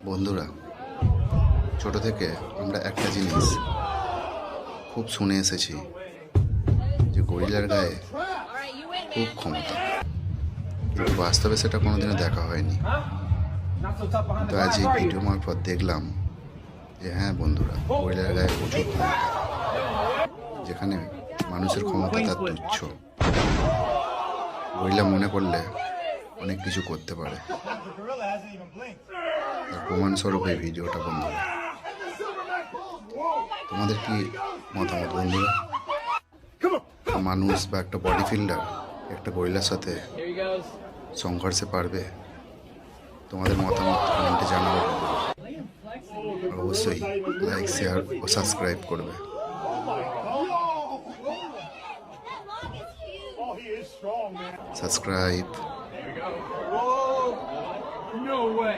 বন্ধুরা, ছোট থেকে আমরা একটা জিনিস খুব শুনে এসেছি যে গরিলার গায়ে খুব ক্ষমতা, কিন্তু বাস্তবে সেটা কোনোদিনও দেখা হয়নি। তো আজ এই ভিডিও মারফত দেখলাম যে হ্যাঁ বন্ধুরা, গরিলার গায়ে প্রচুর ক্ষমতা, যেখানে মানুষের ক্ষমতা তার তুচ্ছ। গরিলা মনে করলে অনেক কিছু করতে পারে, তার প্রমাণস্বরূপ এই ভিডিওটা। বন্ধুরা, তোমাদের কি মতামত বন্ধুরা? মানুষ বা একটা বডি ফিল্ডার একটা গরিলার সাথে সংঘর্ষে পারবে? তোমাদের মতামত কমেন্টে জানাবে। অবশ্যই লাইক, শেয়ার ও সাবস্ক্রাইব করবে। সাবস্ক্রাইব। No way.